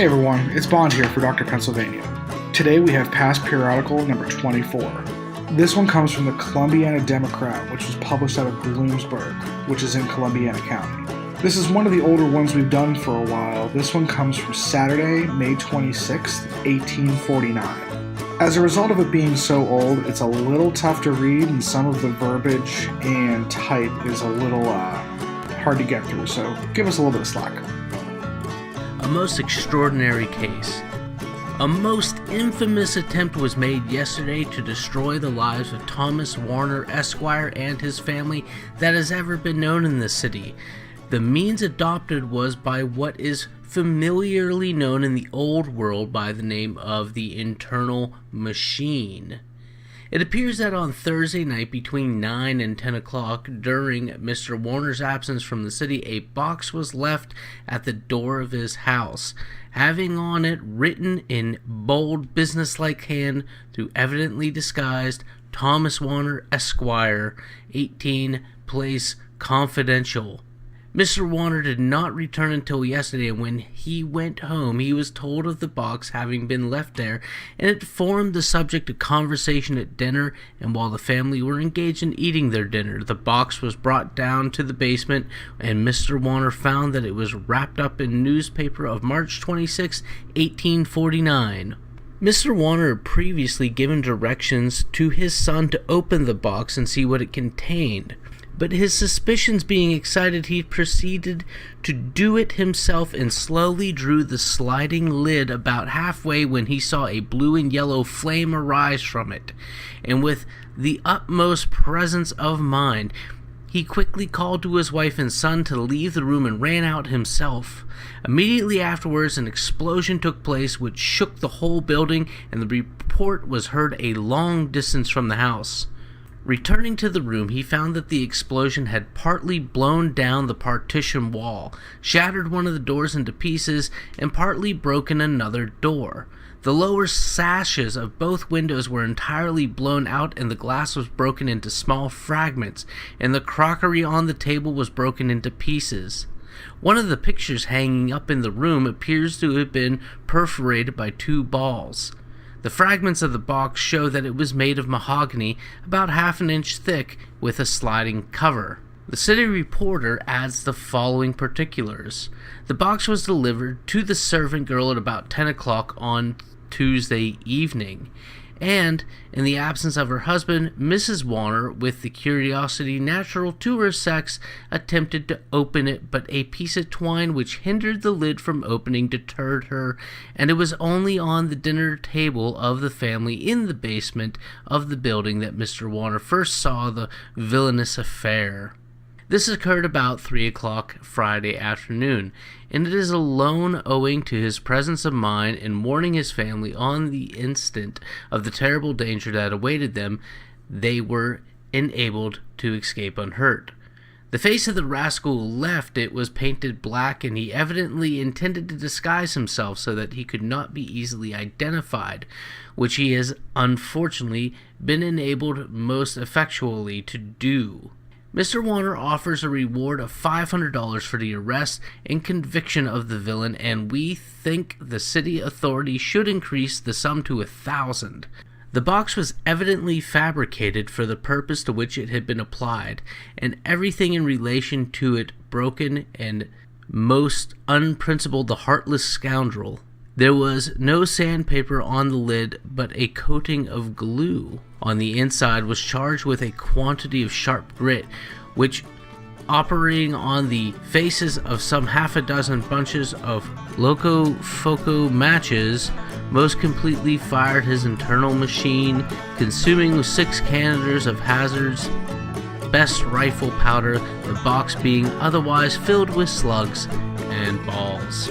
Hey everyone, it's Bond here for Dr. Pennsylvania. Today we have past periodical number 24. This one comes from the Columbiana Democrat, which was published out of Bloomsburg, which is in Columbiana County. This is one of the older ones we've done for a while. This one comes from Saturday, May 26th, 1849. As a result of it being so old, it's a little tough to read, and some of the verbiage and type is a little hard to get through, so give us a little bit of slack. A most extraordinary case. A most infamous attempt was made yesterday to destroy the lives of Thomas Warner, Esquire, and his family that has ever been known in the city. The means adopted was by what is familiarly known in the old world by the name of the internal machine. It appears that on Thursday night between 9 and 10 o'clock, during Mr. Warner's absence from the city, a box was left at the door of his house, having on it written in bold businesslike hand, through evidently disguised, Thomas Warner, Esquire, 18, Place Confidential. Mr. Warner did not return until yesterday, and when he went home, he was told of the box having been left there, and it formed the subject of conversation at dinner, and while the family were engaged in eating their dinner, the box was brought down to the basement, and Mr. Warner found that it was wrapped up in newspaper of March 26, 1849. Mr. Warner had previously given directions to his son to open the box and see what it contained. But his suspicions being excited, he proceeded to do it himself and slowly drew the sliding lid about halfway when he saw a blue and yellow flame arise from it. And with the utmost presence of mind, he quickly called to his wife and son to leave the room and ran out himself. Immediately afterwards, an explosion took place which shook the whole building, and the report was heard a long distance from the house. Returning to the room, he found that the explosion had partly blown down the partition wall, shattered one of the doors into pieces, and partly broken another door. The lower sashes of both windows were entirely blown out, and the glass was broken into small fragments, and the crockery on the table was broken into pieces. One of the pictures hanging up in the room appears to have been perforated by two balls. The fragments of the box show that it was made of mahogany, about half an inch thick, with a sliding cover. The city reporter adds the following particulars. The box was delivered to the servant girl at about 10 o'clock on Tuesday evening, and, in the absence of her husband, Mrs. Warner, with the curiosity natural to her sex, attempted to open it, but a piece of twine which hindered the lid from opening deterred her, and it was only on the dinner table of the family in the basement of the building that Mr. Warner first saw the villainous affair. This occurred about 3 o'clock Friday afternoon, and it is alone owing to his presence of mind in warning his family on the instant of the terrible danger that awaited them, they were enabled to escape unhurt. The face of the rascal left it was painted black, and he evidently intended to disguise himself so that he could not be easily identified, which he has unfortunately been enabled most effectually to do. Mr. Warner offers a reward of $500 for the arrest and conviction of the villain, and we think the city authorities should increase the sum to $1,000. The box was evidently fabricated for the purpose to which it had been applied, and everything in relation to it broken, and most unprincipled the heartless scoundrel. There was no sandpaper on the lid, but a coating of glue on the inside was charged with a quantity of sharp grit, which, operating on the faces of some half a dozen bunches of Locofoco matches, most completely fired his internal machine, consuming with 6 canisters of Hazard's best rifle powder, the box being otherwise filled with slugs and balls.